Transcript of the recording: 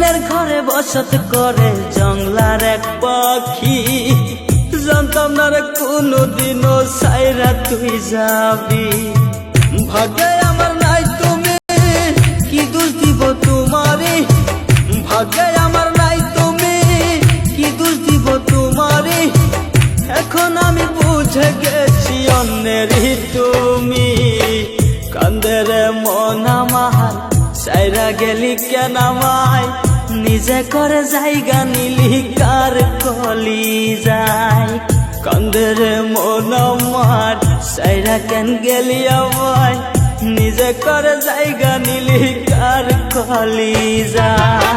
মায়ের ঘরে বসত করে জংলার এক পাখি, জানতাম না রে কোনদিনও সাইরা তুই যাবি। ভাগ্যে আমার নাই তুমি, কি দোষ দিব তোমারে, ভাগ্যে আমার নাই তুমি, কি দোষ দিব তোমারে। এখন আমি বুঝে গেছি অন্যেরই তুমি, কান্দে রে মন আমার সাইরা গেলি কেন আমায়, নিজে করে জায়গা নিলি কার কলি যায়। কান্দে রে মন আমার সাইরা কেন গেলি আমায়, নিজে করে জায়গা নিলি কার কলি যায়।